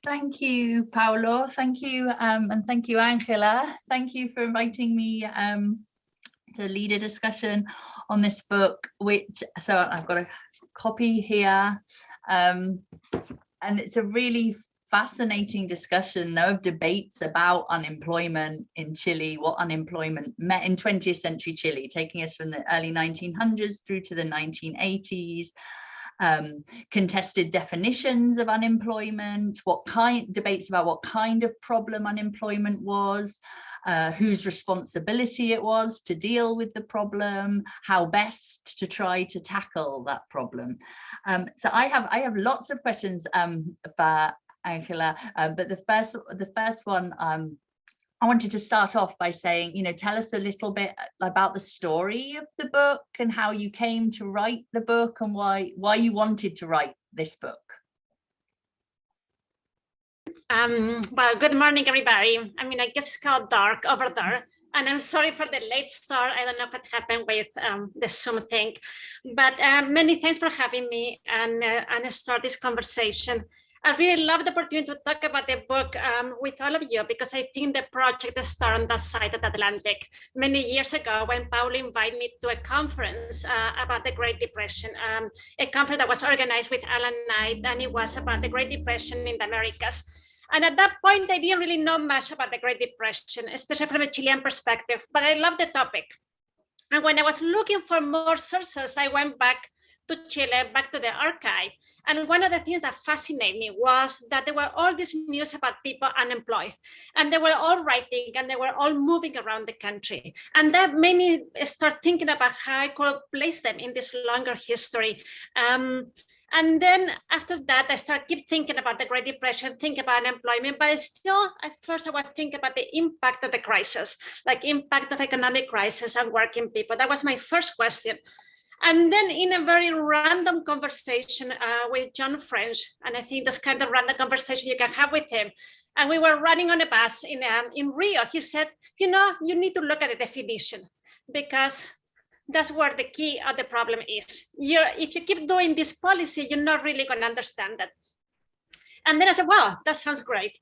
Thank you, Paulo. Thank you, and thank you, Angela. Thank you for inviting me to lead a discussion on this book, so I've got a copy here, and it's a really fascinating discussion of debates about unemployment in Chile, what unemployment meant in 20th century Chile, taking us from the early 1900s through to the 1980s. Contested definitions of unemployment, debates about what kind of problem unemployment was, whose responsibility it was to deal with the problem, how best to try to tackle that problem. So I have lots of questions for Angela, but the first one, I wanted to start off by saying, tell us a little bit about the story of the book and how you came to write the book and why you wanted to write this book. Well, good morning, everybody. I mean, I guess it's called dark over there. And I'm sorry for the late start. I don't know what happened with the Zoom thing, but many thanks for having me and start this conversation. I really love the opportunity to talk about the book with all of you, because I think the project started on that side of the Atlantic many years ago when Paulo invited me to a conference about the Great Depression, a conference that was organized with Alan Knight, and it was about the Great Depression in the Americas. And at that point, I didn't really know much about the Great Depression, especially from a Chilean perspective, but I love the topic. And when I was looking for more sources, I went back to Chile, back to the archive. And one of the things that fascinated me was that there were all these news about people unemployed, and they were all writing and they were all moving around the country. And that made me start thinking about how I could place them in this longer history. And then after that, I started keep thinking about the Great Depression, think about unemployment, but still, at first I would think about the impact of the crisis, like impact of economic crisis on working people. That was my first question. And then in a very random conversation with John French, and I think that's kind of random conversation you can have with him, and we were running on a bus in Rio, he said, you need to look at the definition, because that's where the key of the problem is. If you keep doing this policy, you're not really going to understand that. And then I said, wow, that sounds great.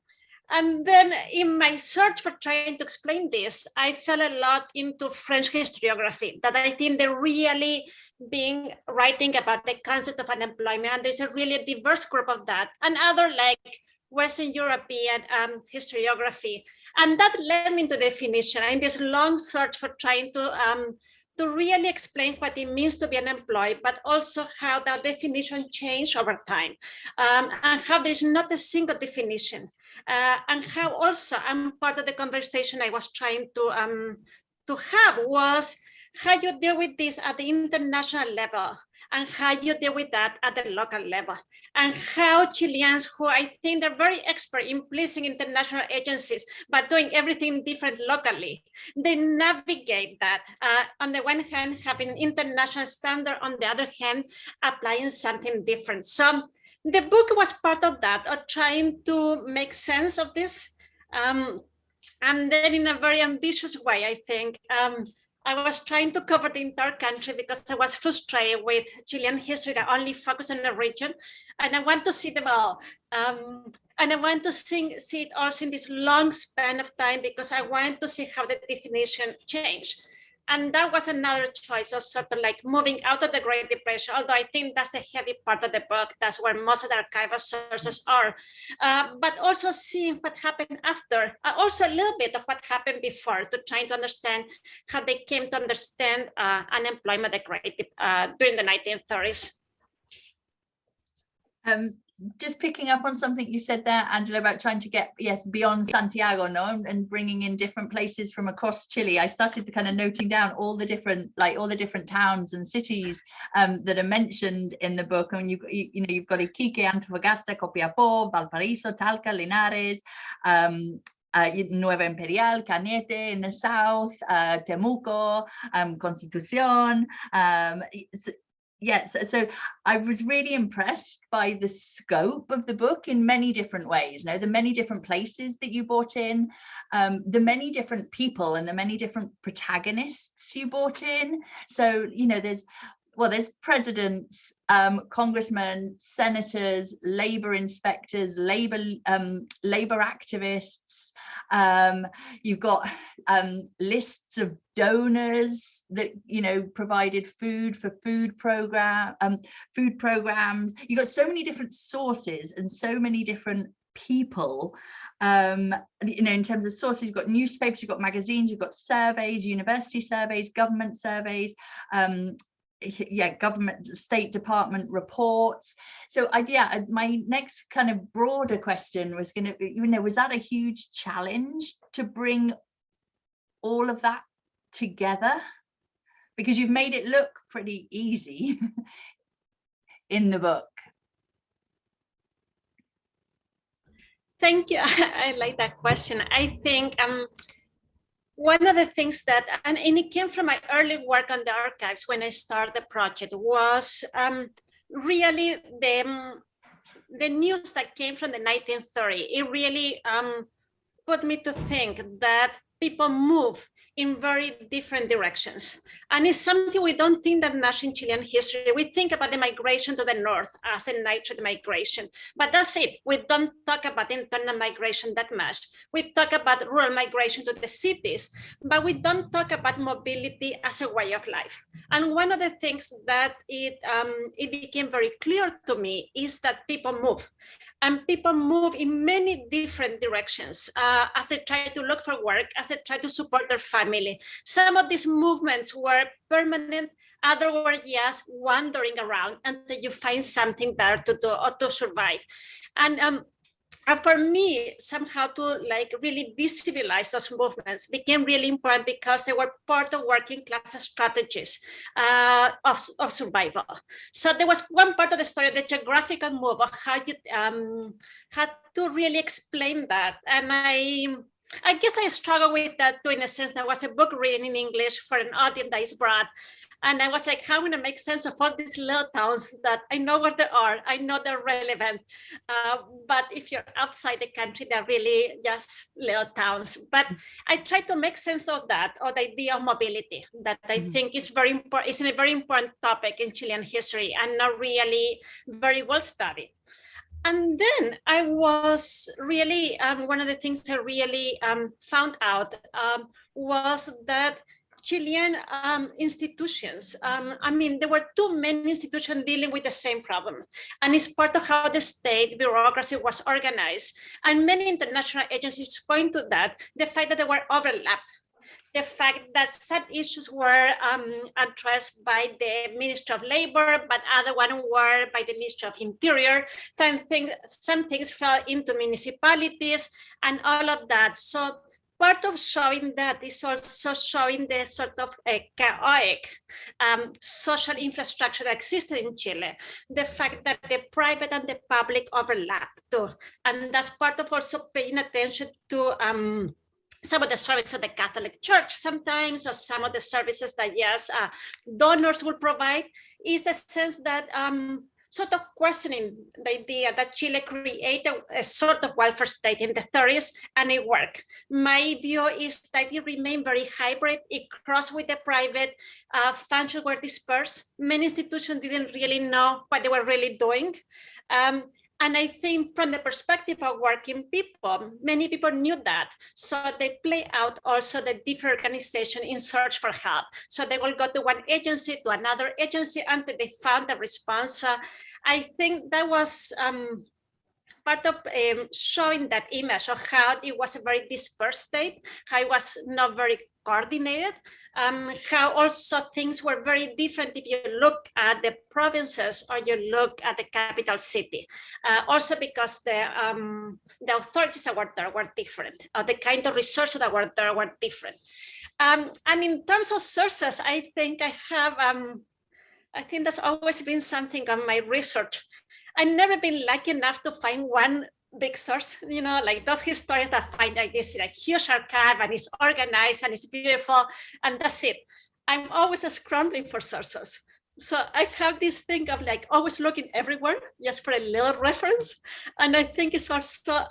And then in my search for trying to explain this, I fell a lot into French historiography, that I think they're really being writing about the concept of unemployment. And there's a really diverse group of that, and other like Western European historiography. And that led me to definition in this long search for trying to really explain what it means to be unemployed, but also how that definition changed over time, and how there's not a single definition, and how also part of the conversation I was trying to have was how you deal with this at the international level, and how you deal with that at the local level, and how Chileans, who I think they're very expert in pleasing international agencies, but doing everything different locally, they navigate that. On the one hand, having an international standard, on the other hand, applying something different. So the book was part of that, of trying to make sense of this. And then in a very ambitious way, I think, I was trying to cover the entire country because I was frustrated with Chilean history that only focused on a region, and I want to see them all. And I want to see it also in this long span of time, because I want to see how the definition changed. And that was another choice of sort of like moving out of the Great Depression, although I think that's the heavy part of the book. That's where most of the archival sources are. But also seeing what happened after, also a little bit of what happened before, to trying to understand how they came to understand unemployment during the 1930s. Just picking up on something you said there, Angela, about trying to get beyond Santiago, and bringing in different places from across Chile. I started kind of noting down all the different towns and cities that are mentioned in the book. And you've got Iquique, Antofagasta, Copiapó, Valparaíso, Talca, Linares, Nueva Imperial, Cañete in the south, Temuco, Constitución. Yes, so I was really impressed by the scope of the book in many different ways. The many different places that you brought in, the many different people and the many different protagonists you brought in. So, there's well, there's presidents, congressmen, senators, labor inspectors, labor activists. You've got lists of donors that, you know, provided food for food programs. You've got so many different sources and so many different people. You know, in terms of sources, you've got newspapers, you've got magazines, you've got surveys, university surveys, government surveys, government, State Department reports. So my next kind of broader question was going to be, you know, was that a huge challenge to bring all of that together? Because you've made it look pretty easy in the book. Thank you. I like that question. I think one of the things that, and it came from my early work on the archives when I started the project, was really the news that came from the 1930s. It really put me to think that people move in very different directions. And it's something we don't think that much in Chilean history. We think about the migration to the north as a nitrate migration, but that's it. We don't talk about internal migration that much. We talk about rural migration to the cities, but we don't talk about mobility as a way of life. And one of the things that it became very clear to me is that people move. And people move in many different directions as they try to look for work, as they try to support their family. Some of these movements were permanent, others were just wandering around until you find something better to do or to survive. And for me, somehow to like really visibilize those movements became really important because they were part of working class strategies of survival. So there was one part of the story, the geographical move of how you had to really explain that. And I guess I struggle with that too, in a sense. There was a book written in English for an audience that is broad. And I was like, how am I going to make sense of all these little towns that I know where they are, I know they're relevant. But if you're outside the country, they're really just little towns. But I try to make sense of that, or the idea of mobility, that I think is very important, is a very important topic in Chilean history and not really very well studied. And then I was really, one of the things I really found out was that Chilean institutions, I mean, there were too many institutions dealing with the same problem. And it's part of how the state bureaucracy was organized. And many international agencies point to that, the fact that there were overlap. The fact that some issues were addressed by the Ministry of Labor, but other ones were by the Ministry of Interior. Some things fell into municipalities and all of that. So part of showing that is also showing the sort of chaotic social infrastructure that existed in Chile. The fact that the private and the public overlap too. And that's part of also paying attention to some of the services of the Catholic Church sometimes, or some of the services that, yes, donors will provide, is the sense that sort of questioning the idea that Chile created a sort of welfare state in the 30s and it worked. My view is that it remained very hybrid. It crossed with the private, functions were dispersed. Many institutions didn't really know what they were really doing. And I think from the perspective of working people, many people knew that. So they play out also the different organization in search for help. So they will go to one agency, to another agency until they found a response. I think that was part of showing that image of how it was a very dispersed state, how it was not very coordinated, how also things were very different if you look at the provinces or you look at the capital city. Also because the authorities that were there were different, the kind of resources that were there were different. And in terms of sources, I think I have, I think that's always been something on my research. I've never been lucky enough to find one big source, you know, like those historians that find like this like huge archive and it's organized and it's beautiful and that's it. I'm always scrambling for sources. So I have this thing of like always looking everywhere just for a little reference. And I think it's also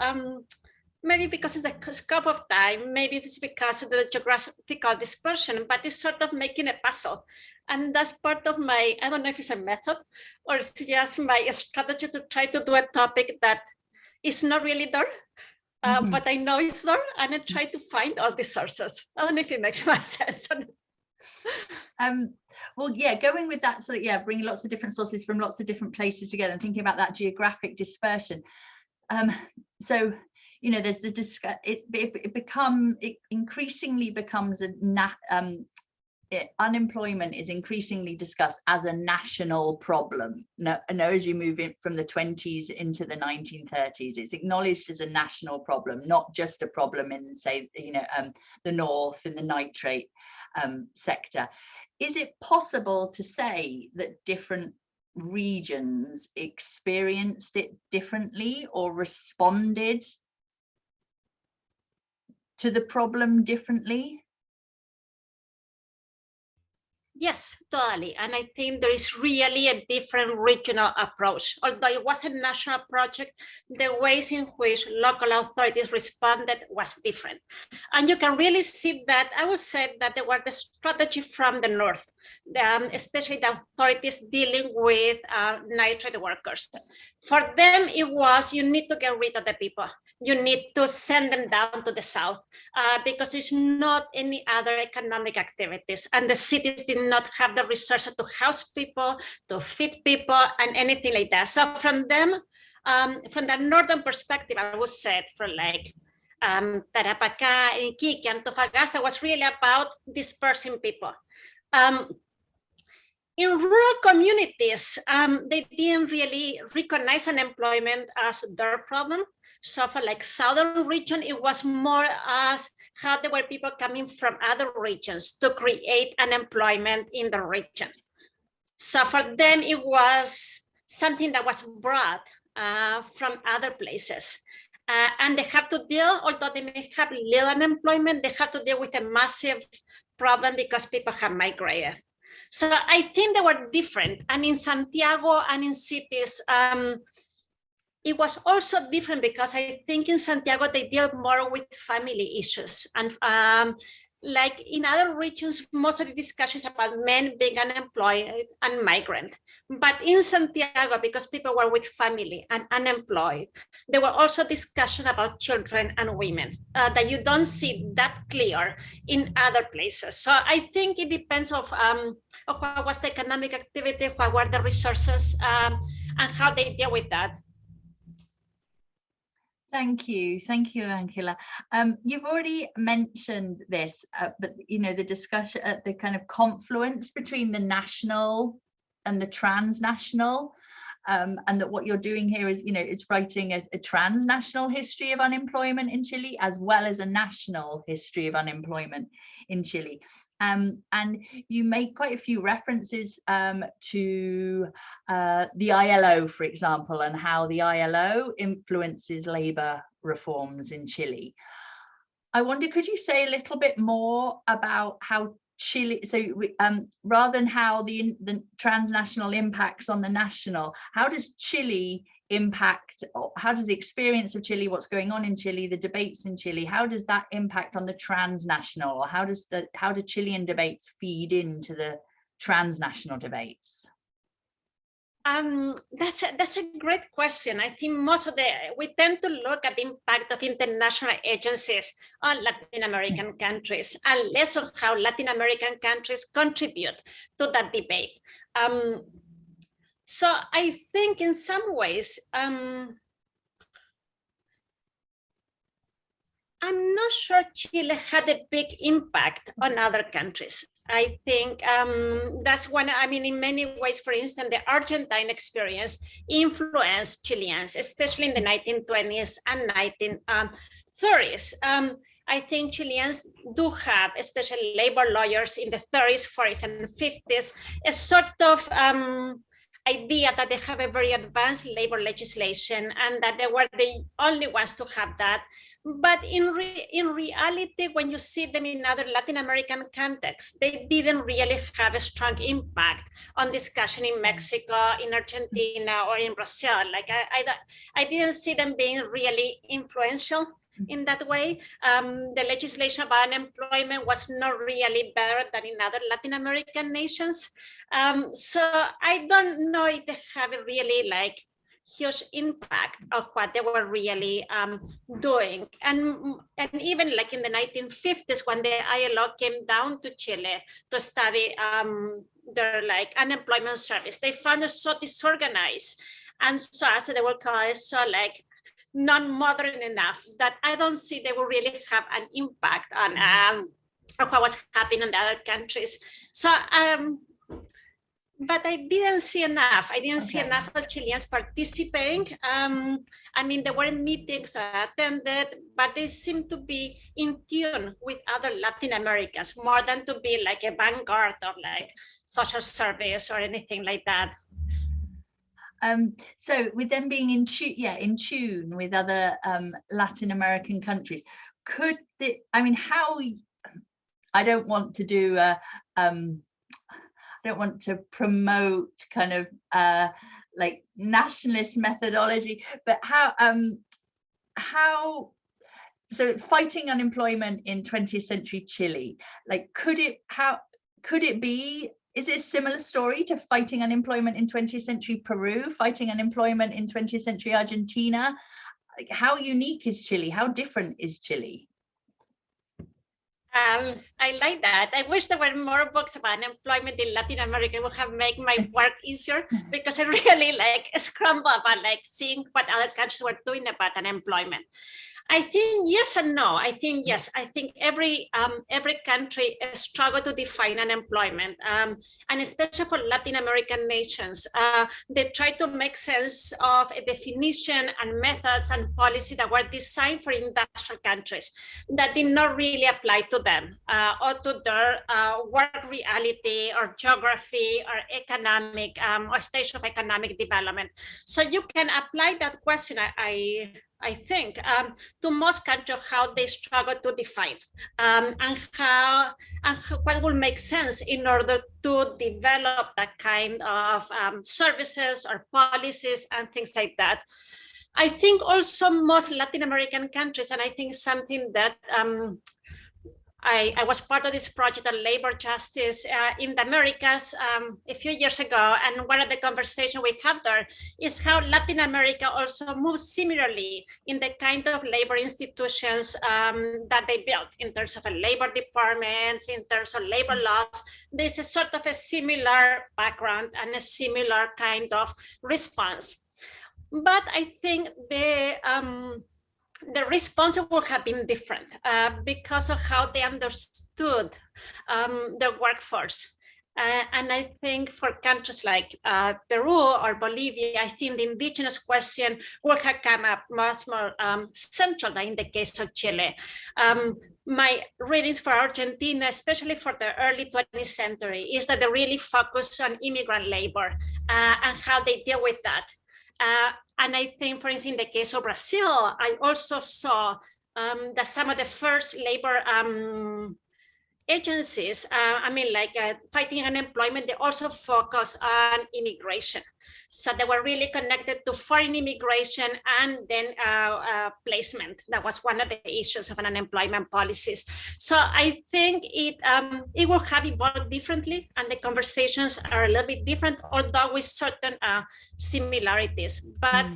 maybe because it's the scope of time, maybe it's because of the geographical dispersion, but it's sort of making a puzzle. And that's part of my, I don't know if it's a method or it's just my strategy to try to do a topic that is not really there, but I know it's there, and I try to find all the sources. I don't know if it makes much sense. Well, yeah, going with that, so yeah, bringing lots of different sources from lots of different places together and thinking about that geographic dispersion. So, you know, there's the it increasingly becomes unemployment is increasingly discussed as a national problem. No, as you move in from the 20s into the 1930s, it's acknowledged as a national problem, not just a problem in, say, you know, the North in the nitrate sector. Is it possible to say that different regions experienced it differently or responded to the problem differently? Yes, totally. And I think there is really a different regional approach. Although it was a national project, the ways in which local authorities responded was different. And you can really see that, I would say that there was the strategy from the North, especially the authorities dealing with nitrate workers. For them, it was, you need to get rid of the people. You need to send them down to the South because there's not any other economic activities. And the cities did not have the resources to house people, to feed people, and anything like that. So from them, from the Northern perspective, I would say for like Tarapacá, Iquique, Antofagasta was really about dispersing people. In rural communities, they didn't really recognize unemployment as their problem. So for like southern region, it was more as how there were people coming from other regions to create unemployment in the region. So for them, it was something that was brought from other places. And they have to deal, although they may have little unemployment, they have to deal with a massive problem because people have migrated. So I think they were different. And in Santiago and in cities, it was also different because I think in Santiago, they deal more with family issues. And like in other regions, most of the discussions about men being unemployed and migrant. But in Santiago, because people were with family and unemployed, there were also discussion about children and women that you don't see that clear in other places. So I think it depends of what was the economic activity, what were the resources, and how they deal with that. Thank you, Ángela. You've already mentioned this, but you know, the discussion at the kind of confluence between the national and the transnational, and that what you're doing here is, you know, it's writing a transnational history of unemployment in Chile as well as a national history of unemployment in Chile. And you make quite a few references to the ILO, for example, and how the ILO influences labor reforms in Chile. I wonder, could you say a little bit more about how Chile, so rather than how the transnational impacts on the national, how does Chile impact, how does the experience of Chile, what's going on in Chile, the debates in Chile, how does that impact on the transnational, or how do Chilean debates feed into the transnational debates? That's a great question. I think we tend to look at the impact of international agencies on Latin American countries and less on how Latin American countries contribute to that debate. So I think in some ways, I'm not sure Chile had a big impact on other countries. I think that's one, I mean, in many ways, for instance, the Argentine experience influenced Chileans, especially in the 1920s and 1930s. I think Chileans do have, especially labor lawyers in the 30s, 40s, and 50s, a sort of idea that they have a very advanced labor legislation and that they were the only ones to have that. But in reality, when you see them in other Latin American contexts, they didn't really have a strong impact on discussion in Mexico, in Argentina, or in Brazil. Like I didn't see them being really influential in that way. The legislation about unemployment was not really better than in other Latin American nations. So I don't know if they have a really like huge impact of what they were really doing. And even like in the 1950s, when the ILO came down to Chile to study their like unemployment service, they found it so disorganized and so, as they were called, so like non-modern enough that I don't see they will really have an impact on what was happening in the other countries. So but I didn't see enough. I didn't see enough of Chileans participating. I mean, there were meetings that I attended, but they seem to be in tune with other Latin Americans more than to be like a vanguard of like social service or anything like that. So with them being in tune with other Latin American countries, could the, I mean, how, I don't want to do I don't want to promote kind of like nationalist methodology, but how so fighting unemployment in 20th century Chile, like could it be, is it a similar story to fighting unemployment in 20th century Peru, fighting unemployment in 20th century Argentina? Like, how unique is Chile? How different is Chile? I like that. I wish there were more books about unemployment in Latin America. It would have made my work easier, because I really like scramble about like seeing what other countries were doing about unemployment. I think yes and no. I think yes. I think every country struggled to define unemployment, and especially for Latin American nations, they try to make sense of a definition and methods and policy that were designed for industrial countries that did not really apply to them or to their work reality or geography or economic or stage of economic development. So you can apply that question, I think, to most countries, how they struggle to define and what will make sense in order to develop that kind of services or policies and things like that. I think also most Latin American countries, and I think something that I was part of this project on labor justice in the Americas a few years ago, and one of the conversations we had there is how Latin America also moves similarly in the kind of labor institutions that they built in terms of a labor departments, in terms of labor laws. There's a sort of a similar background and a similar kind of response. But I think the response would have been different because of how they understood the workforce. And I think for countries like Peru or Bolivia, I think the indigenous question would have come up much more central than in the case of Chile. My readings for Argentina, especially for the early 20th century, is that they really focus on immigrant labor and how they deal with that. And I think, for instance, in the case of Brazil, I also saw that some of the first labor agencies, fighting unemployment, they also focus on immigration. So they were really connected to foreign immigration and then placement. That was one of the issues of an unemployment policies. So I think it will have evolved differently, and the conversations are a little bit different, although with certain similarities. But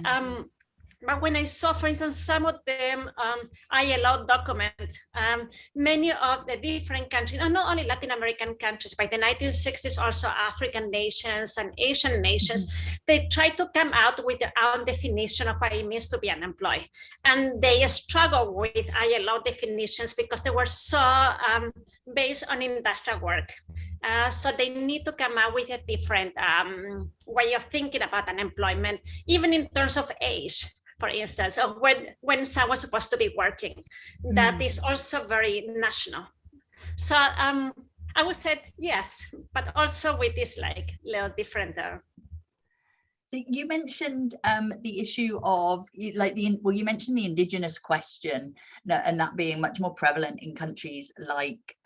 when I saw, for instance, some of them ILO documents, many of the different countries, and not only Latin American countries, by the 1960s, also African nations and Asian nations, they try to come out with their own definition of what it means to be unemployed. And they struggle with ILO definitions because they were so based on industrial work. So they need to come out with a different way of thinking about unemployment, even in terms of age. For instance, of when someone's supposed to be working, that is also very national. So I would say yes, but also with this like little different. So you mentioned the issue of like you mentioned the indigenous question, and that being much more prevalent in countries like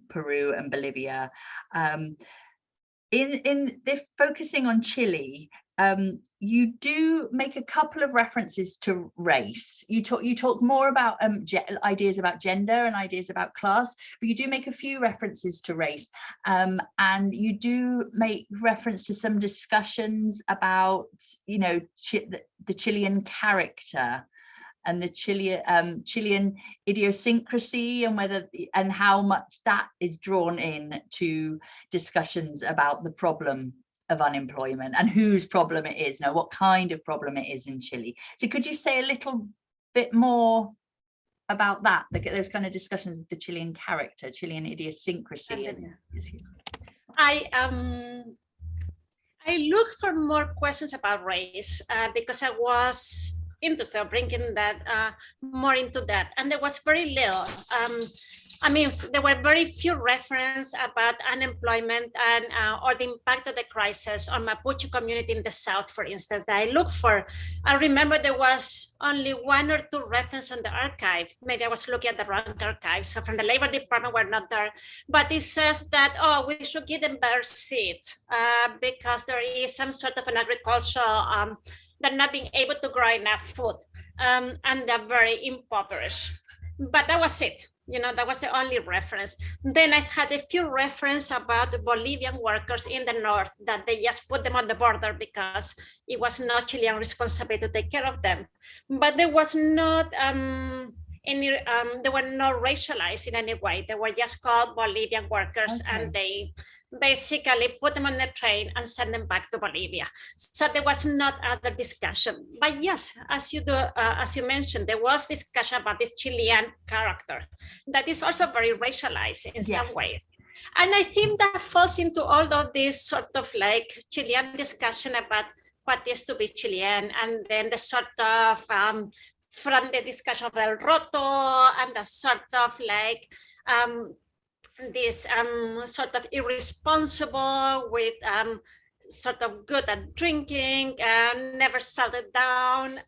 Peru and Bolivia. In focusing on Chile, you do make a couple of references to race. You talk more about ideas about gender and ideas about class, but you do make a few references to race, and you do make reference to some discussions about, you know, the Chilean character and the Chilean idiosyncrasy, and whether and how much that is drawn in to discussions about the problem of unemployment and whose problem it is now, what kind of problem it is in Chile. So could you say a little bit more about that, those kind of discussions of the Chilean character, Chilean idiosyncrasy? I look for more questions about race because I was interested in bringing that more into that, and there was very little. I mean, there were very few references about unemployment and or the impact of the crisis on Mapuche community in the South, for instance, that I looked for. I remember there was only 1 or 2 references on the archive. Maybe I was looking at the wrong archive. So from the Labor Department were not there, but it says that, oh, we should give them better seeds because there is some sort of an agricultural, they're not being able to grow enough food and they're very impoverished. But that was it. You know, that was the only reference. Then I had a few references about the Bolivian workers in the north that they just put them on the border because it was not Chilean responsibility to take care of them. But there was not any, they were not racialized in any way. They were just called Bolivian workers, okay. And they basically put them on the train and send them back to Bolivia. So there was not other discussion. But yes, as you mentioned, there was discussion about this Chilean character that is also very racialized in some ways. And I think that falls into all of this sort of like Chilean discussion about what is to be Chilean, and then the sort of from the discussion of El Roto and the sort of like this sort of irresponsible with sort of good at drinking and never settled down.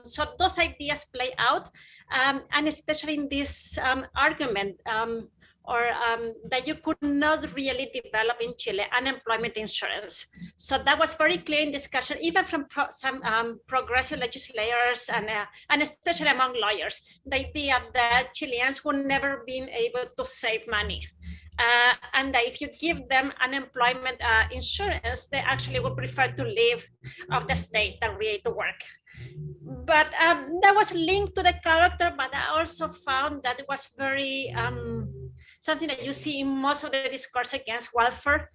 So those ideas play out, and especially in this argument that you could not really develop in Chile unemployment insurance. So that was very clear in discussion, even from some progressive legislators and especially among lawyers, the idea that Chileans would never been able to save money. And that if you give them unemployment insurance, they actually would prefer to live off the state than really to work. But that was linked to the character, but I also found that it was very something that you see in most of the discourse against welfare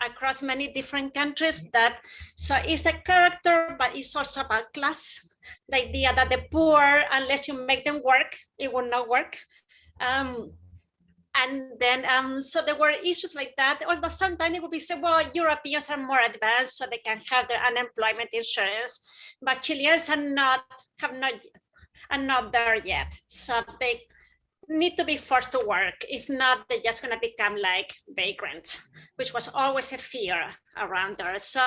across many different countries. That so it's a character, but it's also about class. The idea that the poor, unless you make them work, it will not work. And then, so there were issues like that, although sometimes it would be said, well, Europeans are more advanced, so they can have their unemployment insurance, but Chileans are not there yet. So they need to be forced to work. If not, they're just going to become like vagrants, which was always a fear around there. So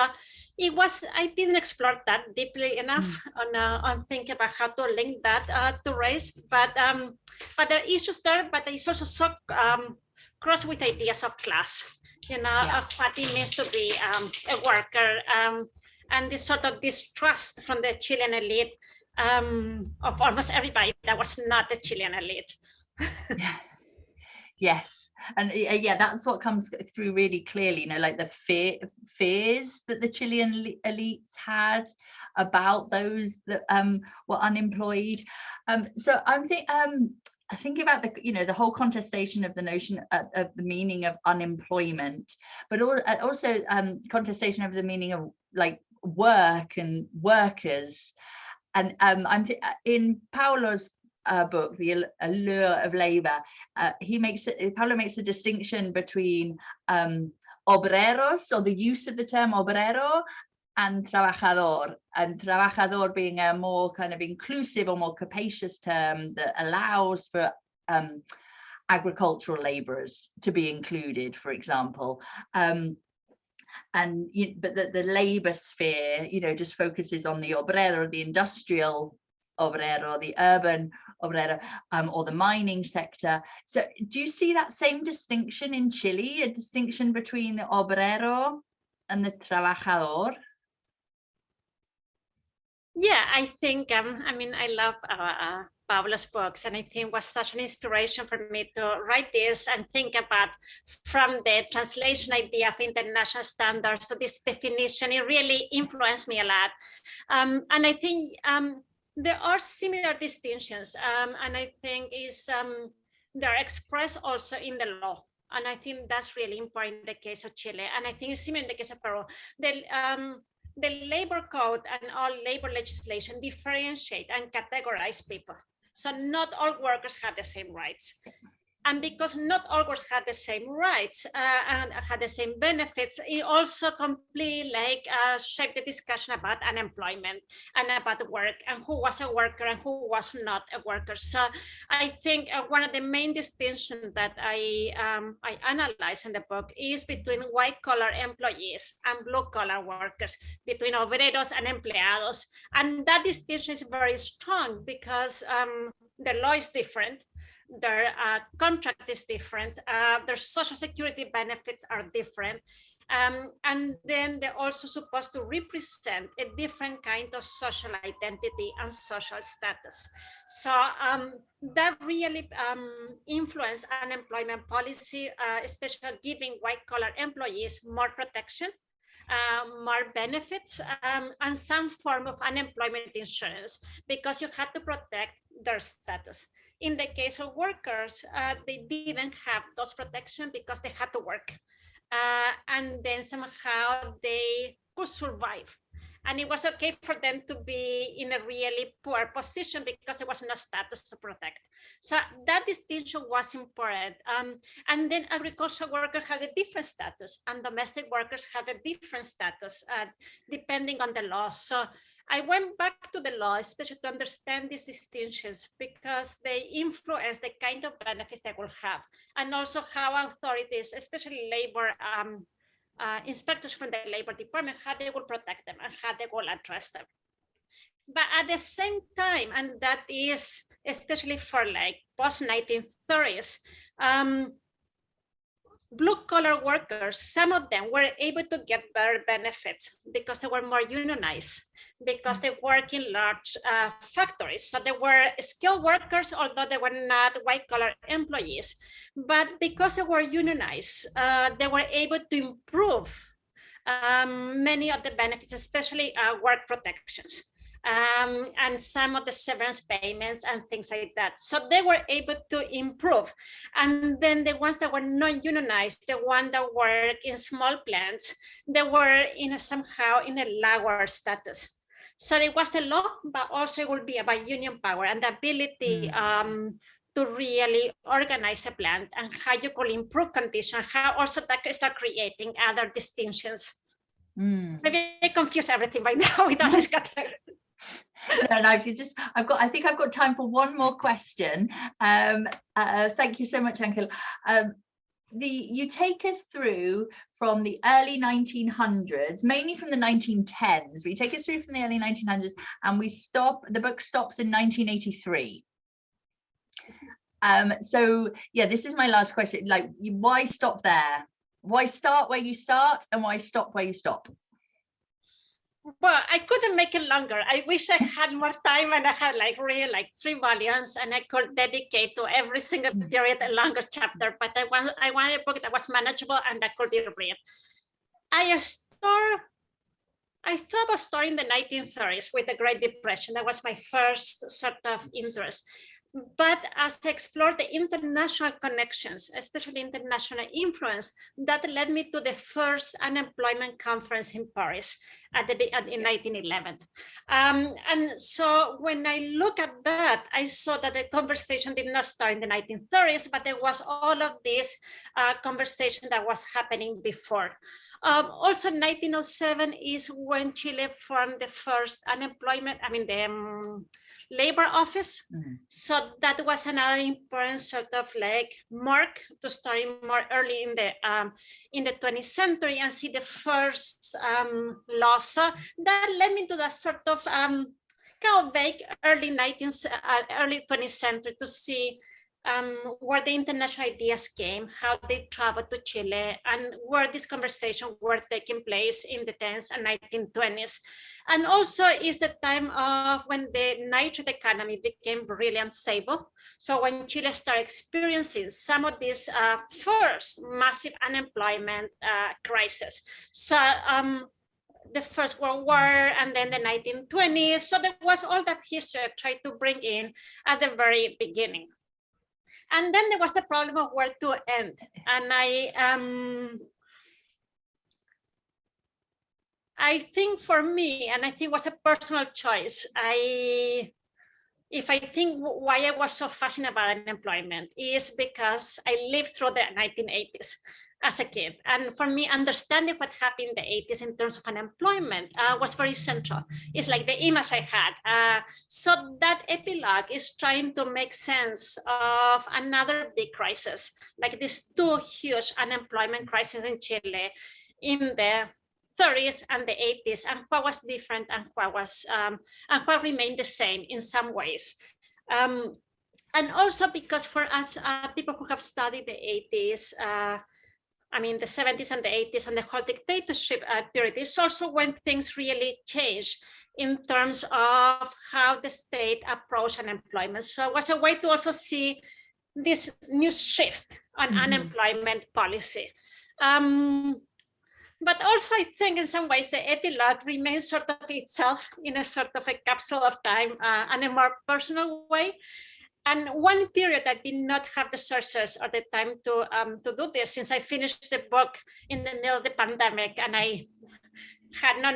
it was, I didn't explore that deeply enough on thinking about how to link that to race, but there are issues there, but it's also so cross with ideas of class, you know, of what it means to be a worker, and this sort of distrust from the Chilean elite of almost everybody that was not the Chilean elite. Yes, and yeah, that's what comes through really clearly, you know, like the fears that the Chilean elites had about those that were unemployed. So I'm thinking about the, you know, the whole contestation of the notion of the meaning of unemployment, but also contestation of the meaning of like work and workers. And in Paulo's book, The Allure of Labor, Paulo makes a distinction between obreros, or the use of the term obrero, and trabajador being a more kind of inclusive or more capacious term that allows for agricultural laborers to be included, for example. But the labor sphere, you know, just focuses on the obrero, the industrial obrero, the urban obrero, or the mining sector. So do you see that same distinction in Chile, a distinction between the obrero and the trabajador? Yeah, I think, I mean, I love Pablo's books, and I think it was such an inspiration for me to write this and think about from the translation idea of international standards to this definition. It really influenced me a lot. And I think there are similar distinctions, and I think they're expressed also in the law. And I think that's really important in the case of Chile. And I think it's similar in the case of Peru. The labor code and all labor legislation differentiate and categorize people. So not all workers have the same rights. And because not all workers have the same rights and have the same benefits, it also completely shaped the discussion about unemployment and about work and who was a worker and who was not a worker. So I think one of the main distinctions that I analyze in the book is between white-collar employees and blue-collar workers, between obreros and empleados. And that distinction is very strong because the law is different. Their contract is different, their social security benefits are different, and then they're also supposed to represent a different kind of social identity and social status. So that really influenced unemployment policy, especially giving white-collar employees more protection, more benefits, and some form of unemployment insurance, because you had to protect their status. In the case of workers, they didn't have those protections because they had to work. And then somehow they could survive. And it was okay for them to be in a really poor position because there was no status to protect. So that distinction was important. And then agricultural workers have a different status, and domestic workers have a different status depending on the law. So I went back to the law, especially to understand these distinctions, because they influence the kind of benefits they will have, and also how authorities, especially labor inspectors from the labor department, how they will protect them and how they will address them. But at the same time, and that is especially for like post-1930s, blue-collar workers, some of them were able to get better benefits because they were more unionized, because they work in large factories. So they were skilled workers, although they were not white-collar employees. But because they were unionized, they were able to improve many of the benefits, especially work protections. And some of the severance payments and things like that. So they were able to improve. And then the ones that were not unionized, the ones that work in small plants, they were somehow in a lower status. So it was the law, but also it will be about union power and the ability to really organize a plant and how you could improve conditions, how also that could start creating other distinctions. Maybe I confuse everything right now with all these categories. No, I think I've got time for one more question. Thank you so much, Ángela. You take us through from the early 1900s, mainly from the 1910s, but you take us through from the early 1900s, and the book stops in 1983. So yeah, this is my last question. Like, why stop there? Why start where you start, and why stop where you stop? Well, I couldn't make it longer. I wish I had more time and I had really 3 volumes and I could dedicate to every single period a longer chapter, but I wanted a book that was manageable and that could be read. I thought about starting in the 1930s with the Great Depression. That was my first sort of interest. But as I explored the international connections, especially international influence, that led me to the first unemployment conference in Paris in 1911. And so when I look at that, I saw that the conversation did not start in the 1930s, but there was all of this conversation that was happening before. Also, 1907 is when Chile formed the first labor office. So that was another important sort of mark to start more early in the 20th century and see the first laws. So that led me to that sort of kind of vague early 20th century to see where the international ideas came, how they traveled to Chile, and where these conversations were taking place in the 10s and 1920s. And also is the time of when the nitrate economy became really unstable. So when Chile started experiencing some of these first massive unemployment crisis. So the First World War and then the 1920s. So there was all that history I tried to bring in at the very beginning. And then there was the problem of where to end. And I think for me, and I think it was a personal choice, if I think why I was so fascinated about unemployment is because I lived through the 1980s as a kid. And for me, understanding what happened in the 80s in terms of unemployment was very central. It's like the image I had. So that epilogue is trying to make sense of another big crisis, like these two huge unemployment crises in Chile in the 30s and the 80s, and what was different and what remained the same in some ways. And also because for us, people who have studied the 80s, I mean, the 70s and the 80s and the whole dictatorship period is also when things really changed in terms of how the state approached unemployment. So it was a way to also see this new shift on unemployment policy. But also, I think in some ways, the epilogue remains sort of itself in a sort of a capsule of time in a more personal way. And one period I did not have the sources or the time to do this, since I finished the book in the middle of the pandemic and I had not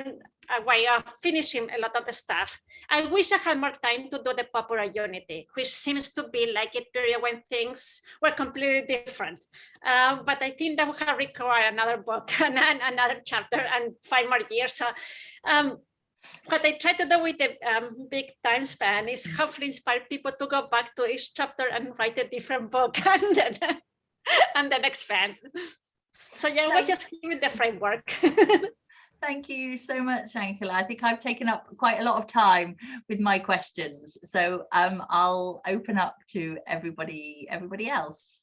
a way of finishing a lot of the stuff. I wish I had more time to do the popular unity, which seems to be like a period when things were completely different. But I think that would have required another book and another chapter and 5 more years. So what I try to do with the big time span is hopefully inspire people to go back to each chapter and write a different book and then expand. So yeah, I was just giving the framework. Thank you so much, Ángela. I think I've taken up quite a lot of time with my questions. So I'll open up to everybody else.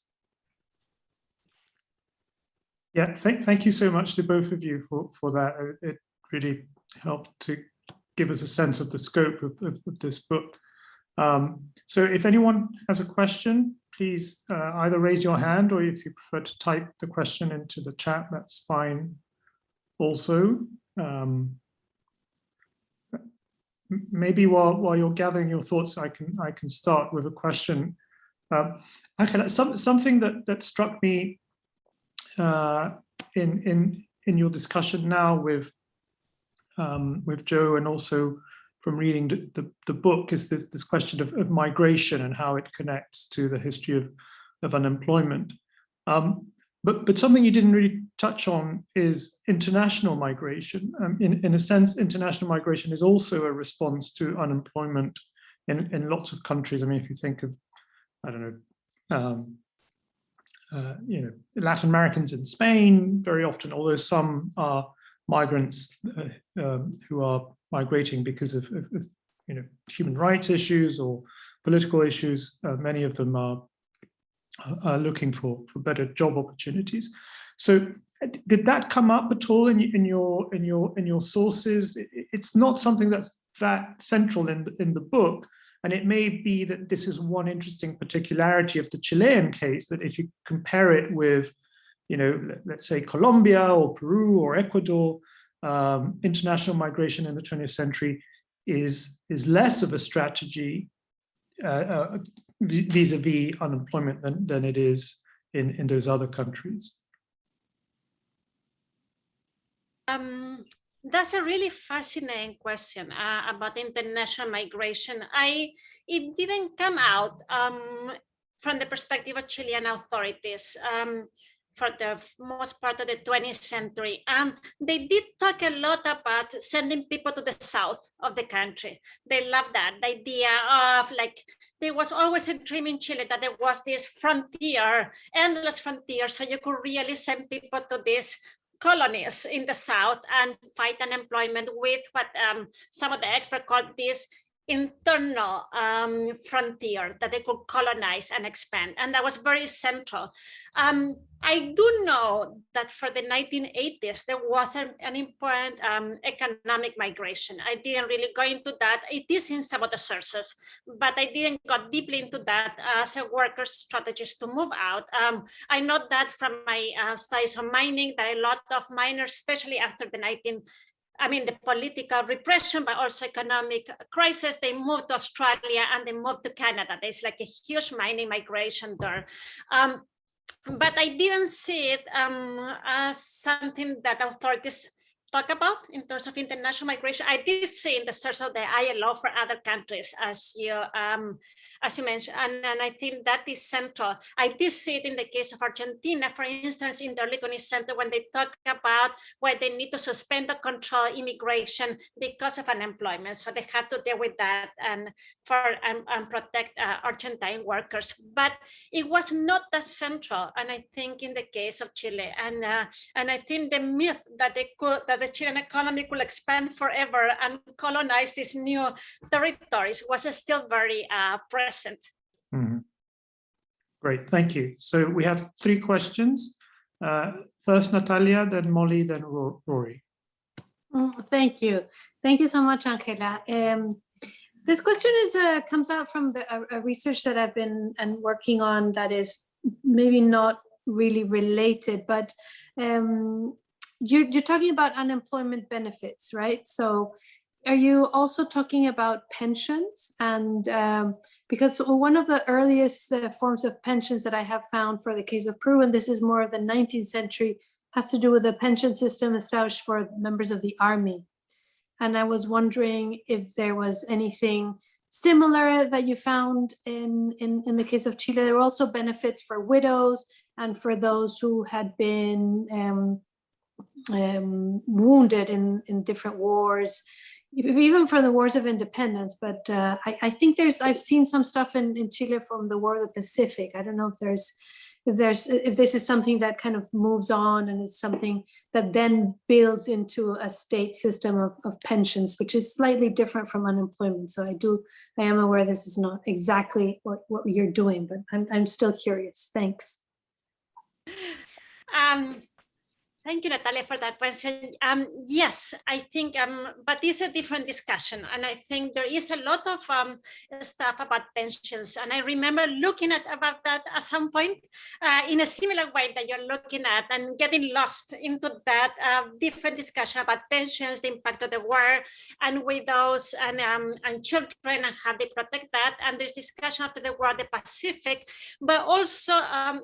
Yeah, thank you so much to both of you for that. It really helped to give us a sense of the scope of this book. So if anyone has a question, please either raise your hand, or if you prefer to type the question into the chat, that's fine also. Maybe while you're gathering your thoughts, I can start with a question. Ángela, something that struck me in your discussion now with Joe, and also from reading the book, is this question of migration and how it connects to the history of unemployment. But something you didn't really touch on is international migration. In a sense, international migration is also a response to unemployment in lots of countries. I mean, if you think of, I don't know, Latin Americans in Spain, very often, although some are migrants who are migrating because of human rights issues or political issues, many of them are looking for better job opportunities. So did that come up at all in your sources? It's not something that's that central in the book, and it may be that this is one interesting particularity of the Chilean case, that if you compare it with, let's say Colombia or Peru or Ecuador, international migration in the 20th century is less of a strategy vis-a-vis unemployment than it is in those other countries. That's a really fascinating question about international migration. It didn't come out from the perspective of Chilean authorities for the most part of the 20th century. They did talk a lot about sending people to the south of the country. They loved that, the idea of, like, there was always a dream in Chile that there was this frontier, endless frontier, so you could really send people to these colonies in the south and fight unemployment with what some of the experts called this internal frontier that they could colonize and expand, and that was very central. I do know that for the 1980s, there was an important economic migration. I didn't really go into that. It is in some of the sources, but I didn't go deeply into that as a workers' strategies to move out. I know that from my studies on mining, that a lot of miners, especially after the political repression, but also economic crisis, they moved to Australia and they moved to Canada. There's like a huge mining migration there. But I didn't see it as something that authorities talk about in terms of international migration. I did see in the source of the ILO for other countries, as you mentioned, and I think that is central. I did see it in the case of Argentina, for instance, in the early 20th century, when they talk about why they need to suspend or control immigration because of unemployment. So they have to deal with that and protect Argentine workers. But it was not that central, and I think in the case of Chile, and I think the myth that the Chilean economy could expand forever and colonize these new territories was still very present. Mm-hmm. Great, thank you. So we have 3 questions. First Natalia, then Molly, then Rory. Thank you. Thank you so much, Ángela. This question comes out from a research that I've been working on that is maybe not really related, but you're talking about unemployment benefits, right? So are you also talking about pensions? And because one of the earliest forms of pensions that I have found for the case of Peru, and this is more of the 19th century, has to do with a pension system established for members of the army. And I was wondering if there was anything similar that you found in the case of Chile. There were also benefits for widows and for those who had been wounded in different wars, even for the wars of independence. But I think I've seen some stuff in Chile from the War of the Pacific. I don't know if this is something that kind of moves on and it's something that then builds into a state system of pensions, which is slightly different from unemployment. So I am aware this is not exactly what you're doing, but I'm still curious. Thanks. Thank you, Natalia, for that question. Yes, I think, but it's a different discussion. And I think there is a lot of stuff about pensions. And I remember looking about that at some point in a similar way that you're looking at, and getting lost into that different discussion about pensions, the impact of the war, and widows and children, and how they protect that. And there's discussion after the war of the Pacific, but also,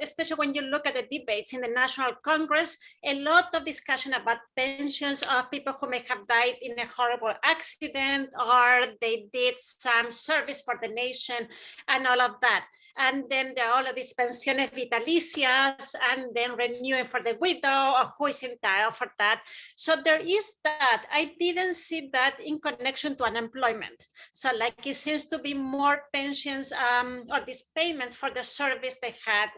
especially when you look at the debates in the National Congress, a lot of discussion about pensions of people who may have died in a horrible accident, or they did some service for the nation and all of that. And then there are all of these pensiones vitalicias, and then renewing for the widow, or who is entitled for that. So there is that. I didn't see that in connection to unemployment. So like it seems to be more pensions or these payments for the service they had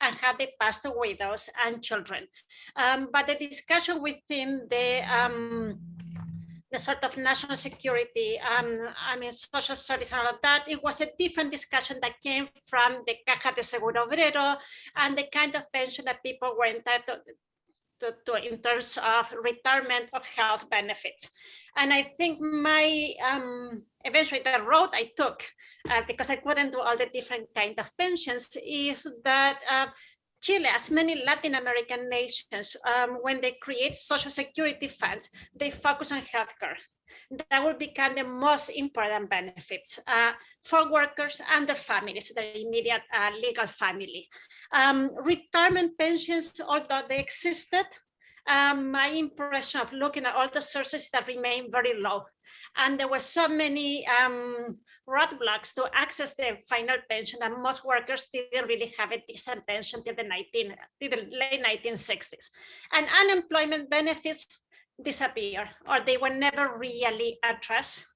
and how they passed to widows and children. But the discussion within the sort of national security, social service and all of that, it was a different discussion that came from the Caja de Seguro Obrero and the kind of pension that people were entitled to in terms of retirement of health benefits. And I think my, eventually the road I took, because I couldn't do all the different kind of pensions, is that Chile, as many Latin American nations, when they create social security funds, they focus on healthcare. That will become the most important benefits for workers and their families, their immediate legal family. Retirement pensions, although they existed, my impression of looking at all the sources that remain very low. And there were so many roadblocks to access the final pension that most workers didn't really have a decent pension till the late 1960s. And unemployment benefits disappear, or they were never really addressed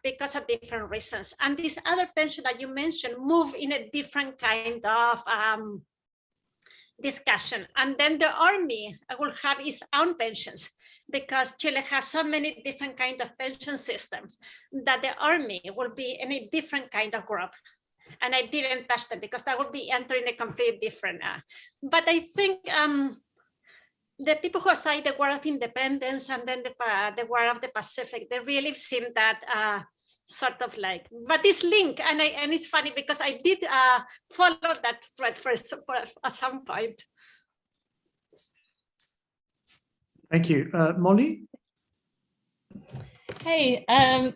because of different reasons. And this other pension that you mentioned move in a different kind of discussion. And then the army will have its own pensions, because Chile has so many different kinds of pension systems that the army will be in a different kind of group. And I didn't touch them because that would be entering a completely different. But I think the people who cite the War of Independence and then the War of the Pacific, they really seem that sort of like, but this link, and it's funny because I did follow that thread at some point. Thank you. Molly? Hey,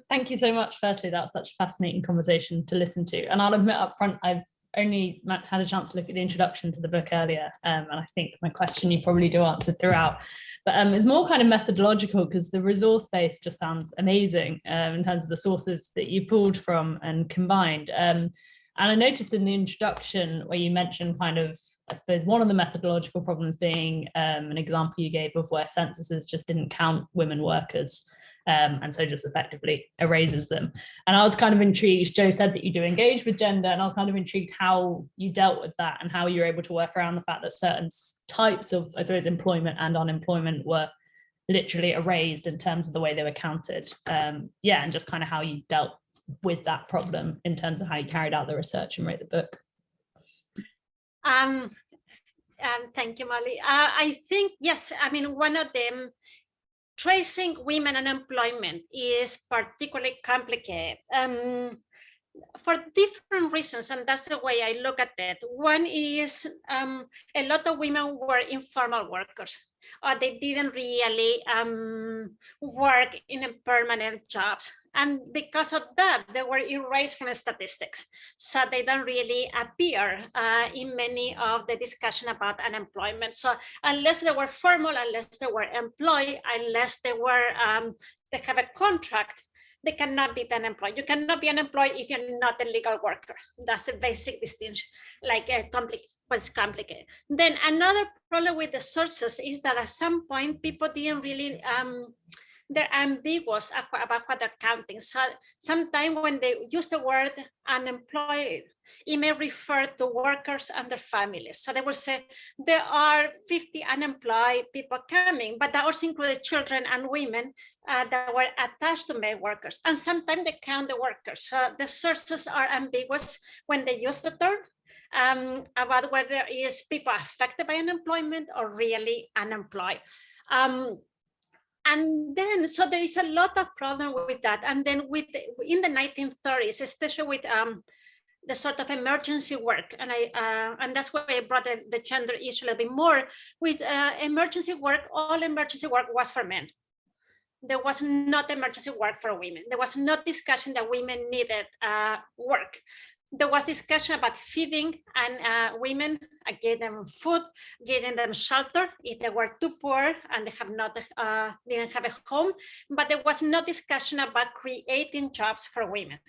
thank you so much. Firstly, that's such a fascinating conversation to listen to. And I'll admit up front, I've only had a chance to look at the introduction to the book earlier. And I think my question you probably do answer throughout. But it's more kind of methodological, because the resource base just sounds amazing in terms of the sources that you pulled from and combined. And I noticed in the introduction where you mentioned kind of, I suppose, one of the methodological problems being an example you gave of where censuses just didn't count women workers. And so just effectively erases them. And I was kind of intrigued, Joe said that you do engage with gender, and I was kind of intrigued how you dealt with that and how you were able to work around the fact that certain types of, I suppose, employment and unemployment were literally erased in terms of the way they were counted. Yeah, and just kind of how you dealt with that problem in terms of how you carried out the research and wrote the book. Thank you, Molly. I think, yes, I mean, one of them, tracing women unemployment is particularly complicated for different reasons, and that's the way I look at it. One is a lot of women were informal workers, or they didn't really work in a permanent jobs. And because of that, they were erased from statistics. So they don't really appear in many of the discussion about unemployment. So unless they were formal, unless they were employed, unless they were, they have a contract, they cannot be unemployed. You cannot be unemployed if you're not a legal worker. That's the basic distinction, like what's complicated. Then another problem with the sources is that at some point, people didn't really, they're ambiguous about what they're counting. So sometimes when they use the word unemployed, it may refer to workers and their families. So they will say there are 50 unemployed people coming, but that also included children and women that were attached to male workers. And sometimes they count the workers. So the sources are ambiguous when they use the term about whether it is people affected by unemployment or really unemployed. And then, so there is a lot of problem with that. And then in the 1930s, especially with the sort of emergency work, and that's why I brought the gender issue a little bit more. With emergency work, all emergency work was for men. There was not emergency work for women. There was no discussion that women needed work. There was discussion about feeding and women, getting them food, getting them shelter if they were too poor and they have not didn't have a home. But there was no discussion about creating jobs for women.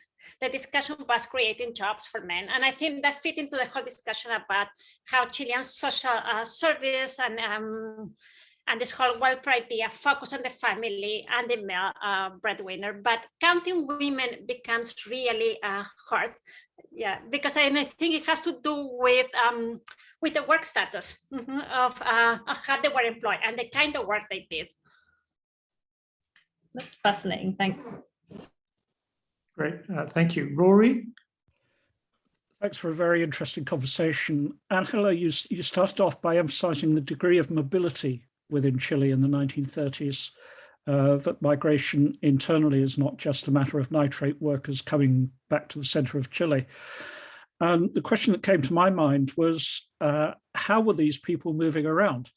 The discussion was creating jobs for men, and I think that fit into the whole discussion about how Chilean social service and this whole welfare idea focus on the family and the male breadwinner. But counting women becomes really hard. Yeah, because I think it has to do with the work status of how they were employed and the kind of work they did. That's fascinating. Thanks. Great. Thank you. Rory? Thanks for a very interesting conversation. Angela, you started off by emphasizing the degree of mobility within Chile in the 1930s, that migration internally is not just a matter of nitrate workers coming back to the center of Chile. And the question that came to my mind was, how were these people moving around?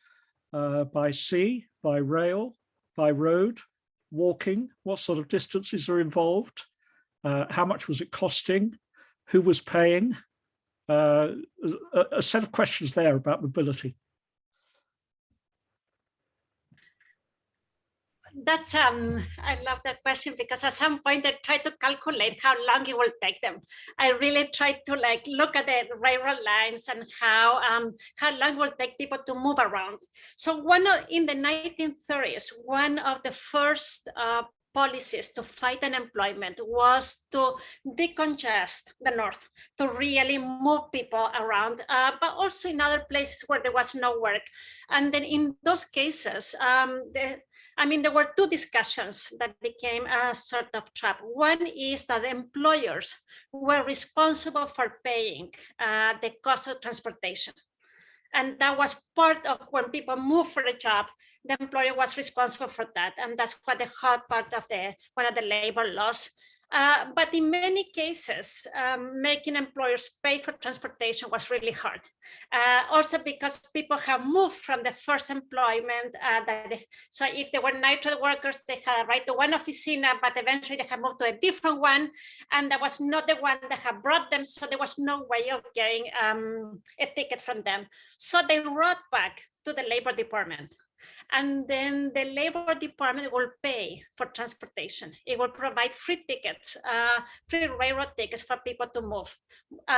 By sea, by rail, by road, walking? What sort of distances are involved? How much was it costing? Who was paying? A set of questions there about mobility. That's I love that question, because at some point I try to calculate how long it will take them. I really try to like look at the railroad lines and how long it will take people to move around. So in the 1930s, one of the first policies to fight unemployment was to decongest the north, to really move people around, but also in other places where there was no work. And then in those cases, there were two discussions that became a sort of trap. One is that employers were responsible for paying the cost of transportation. And that was part of when people moved for a job, the employer was responsible for that. And that's what the hard part of one of the labor laws. But in many cases, making employers pay for transportation was really hard. Also because people have moved from the first employment. So if they were night workers, they had a right to one oficina, but eventually they had moved to a different one. And that was not the one that had brought them. So there was no way of getting a ticket from them. So they wrote back to the Labor Department. And then the Labor Department will pay for transportation. It will provide free tickets, free railroad tickets for people to move.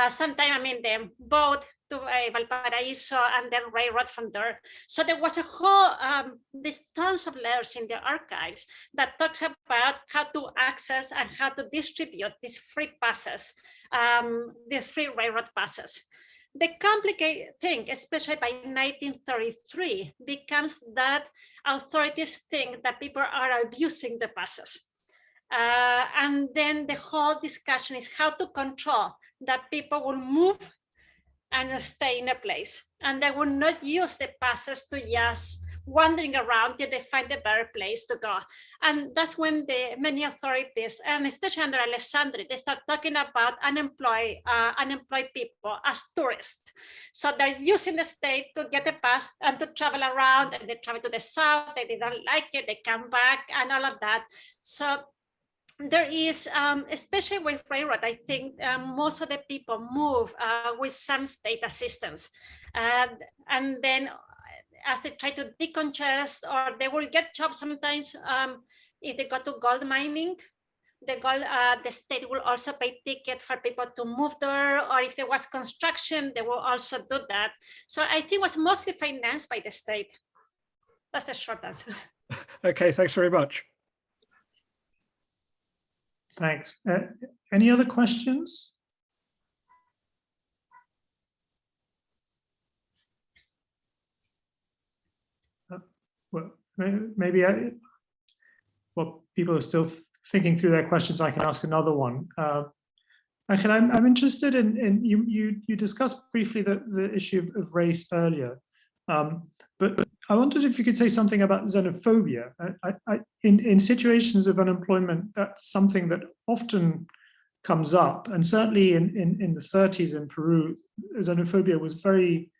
Sometimes, the boat to Valparaiso and then railroad from there. So there was a whole, there's tons of letters in the archives that talks about how to access and how to distribute these free passes, these free railroad passes. The complicated thing, especially by 1933, becomes that authorities think that people are abusing the passes. And then the whole discussion is how to control that people will move and stay in a place. And they will not use the passes to just wandering around till they find a better place to go. And that's when many authorities, and especially under Alessandri, they start talking about unemployed people as tourists. So they're using the state to get a pass and to travel around, and they travel to the south, they don't like it, they come back and all of that. So there is, especially with railroad, I think most of the people move with some state assistance. And then as they try to decongest, or they will get jobs sometimes if they go to gold mining, the state will also pay ticket for people to move there, or if there was construction, they will also do that. So I think it was mostly financed by the state. That's the short answer. Okay, thanks very much. Thanks. Any other questions? Well, maybe well, people are still thinking through their questions. I can ask another one. Angela, I'm interested in you discussed briefly the issue of race earlier, but I wondered if you could say something about xenophobia. In situations of unemployment, that's something that often comes up, and certainly in the 30s in Peru, xenophobia was very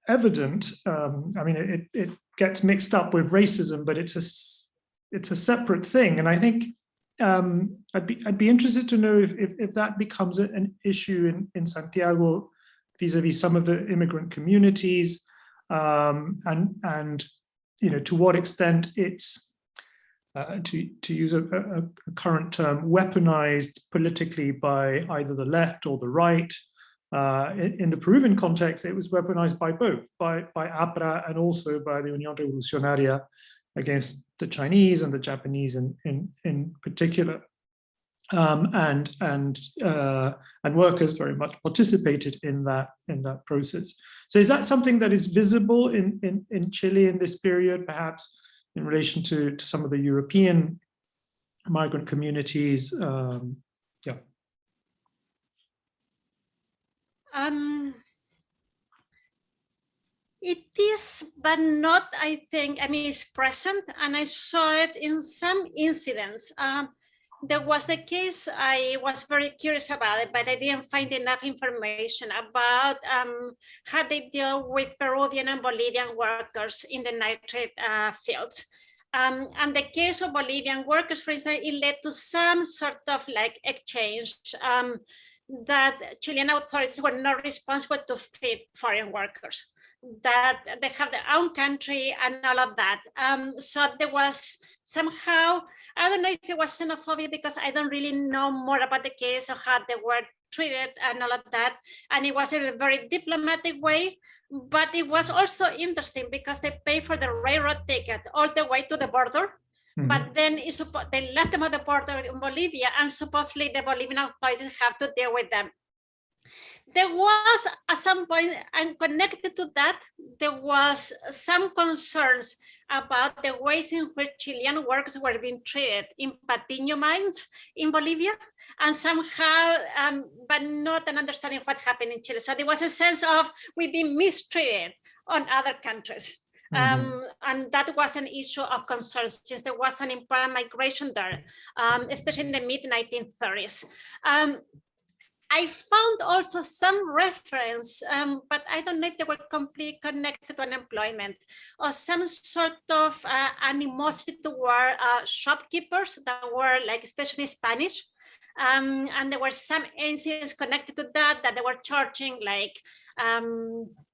evident. It gets mixed up with racism, but it's a separate thing. And I think I'd be interested to know if that becomes an issue in Santiago vis-a-vis some of the immigrant communities, and to what extent it's to use a current term, weaponized politically by either the left or the right. In the Peruvian context, it was weaponized by both, by APRA and also by the Unión Revolucionaria against the Chinese and the Japanese in particular. And workers very much participated in that process. So is that something that is visible in Chile in this period, perhaps in relation to some of the European migrant communities? Yeah. It is, but not, I think, it's present, and I saw it in some incidents. There was a case I was very curious about it, but I didn't find enough information about how they deal with Peruvian and Bolivian workers in the nitrate fields. And the case of Bolivian workers, for instance, it led to some sort of exchange that Chilean authorities were not responsible to feed foreign workers. that they have their own country and all of that. So there was somehow, I don't know if it was xenophobia because I don't really know more about the case or how they were treated and all of that. And it was in a very diplomatic way, but it was also interesting because they paid for the railroad ticket all the way to the border. Mm-hmm. But then they left them at the border in Bolivia, and supposedly the Bolivian authorities have to deal with them. There was at some point, and connected to that, there was some concerns about the ways in which Chilean workers were being treated in Patiño mines in Bolivia, and somehow, but not an understanding of what happened in Chile. So there was a sense of we've been mistreated on other countries. Mm-hmm. And that was an issue of concern since there was an important migration there, especially in the mid-1930s. I found also some reference, but I don't know if they were completely connected to unemployment, or some sort of animosity toward shopkeepers that were like especially Spanish. And there were some incidents connected to that they were charging like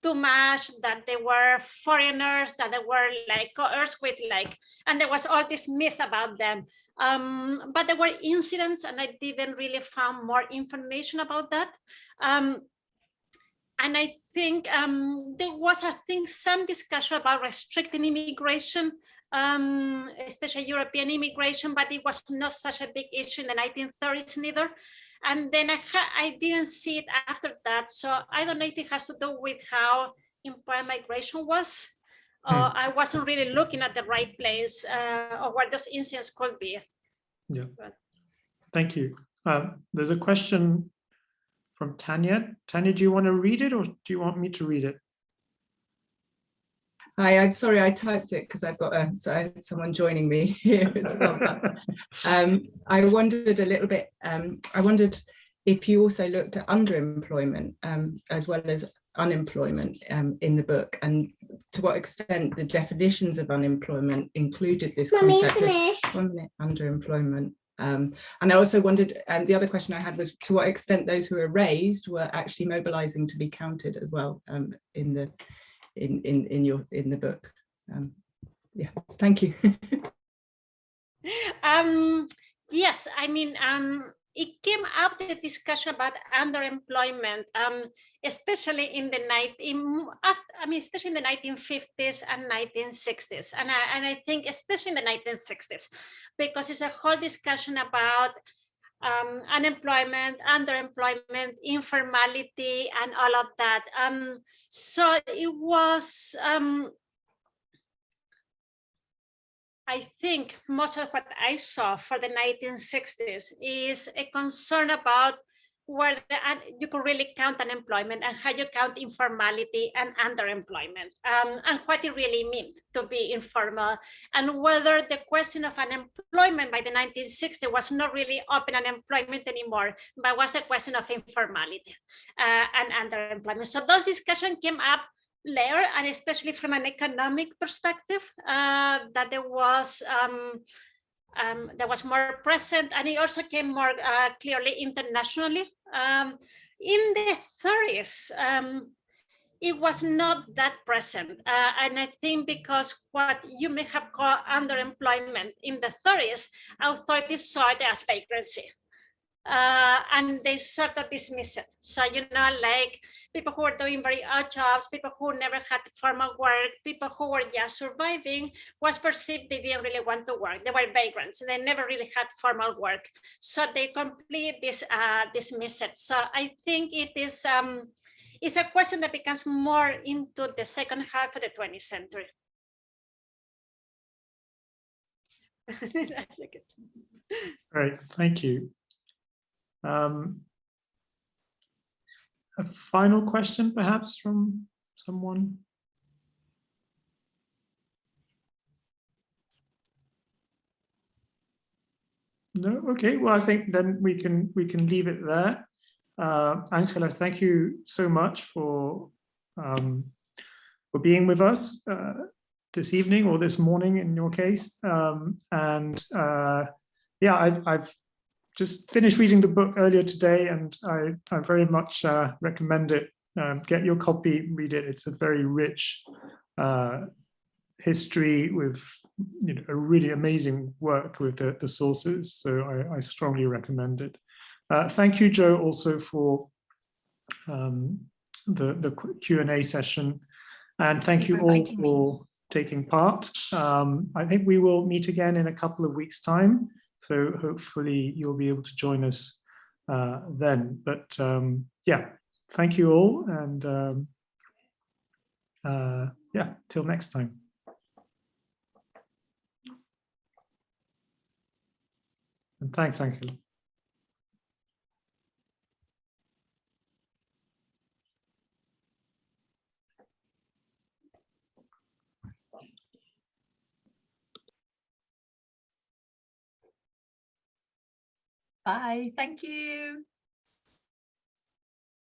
too much, that they were foreigners, that they were like coerced with like, and there was all this myth about them. But there were incidents, and I didn't really find more information about that. And I think there was, I think, some discussion about restricting immigration, especially European immigration, but it was not such a big issue in the 1930s neither. And then I didn't see it after that. So I don't know if it has to do with how important migration was. I wasn't really looking at the right place or where those incidents could be. Yeah, thank you. There's a question from Tanya. Tanya, do you want to read it or do you want me to read it? Hi, I'm sorry, I typed it because I've got someone joining me here as well. But, I wondered a little bit, I wondered if you also looked at underemployment as well as unemployment in the book, and to what extent the definitions of unemployment included this concept of underemployment. And I also wondered, the other question I had was to what extent those who were raised were actually mobilizing to be counted as well in the book. Yeah, thank you. Yes, I mean, it came up the discussion about underemployment, especially in the especially in the 1950s and 1960s, and I think especially in the 1960s, because it's a whole discussion about unemployment, underemployment, informality, and all of that. So it was, I think most of what I saw for the 1960s is a concern about where you could really count unemployment and how you count informality and underemployment, and what it really means to be informal, and whether the question of unemployment by the 1960s was not really open unemployment anymore, but was the question of informality and underemployment. So those discussions came up later, and especially from an economic perspective, that there was more present, and it also came more clearly internationally. In the 30s, it was not that present, and I think because what you may have called underemployment in the 30s, authorities saw it as vagrancy. And they sort of dismiss it. So, like people who were doing very odd jobs, people who never had formal work, people who were just surviving, was perceived they didn't really want to work. They were vagrants. They never really had formal work. So they completely dismiss it. So I think it is it's a question that becomes more into the second half of the 20th century. That's okay. Great, thank you. A final question, perhaps, from someone? No. Okay. Well, I think then we can leave it there. Ángela, thank you so much for being with us this evening, or this morning in your case. Yeah, I've just finished reading the book earlier today, and I very much recommend it get your copy, read it. It's a very rich history with a really amazing work with the sources. So I strongly recommend it. Thank you, Joe, also for the Q&A session. And thank you all for taking part. I think we will meet again in a couple of weeks' time. So hopefully you'll be able to join us then. But yeah, thank you all. And yeah, till next time. And thanks, Ángela. Bye. Thank you.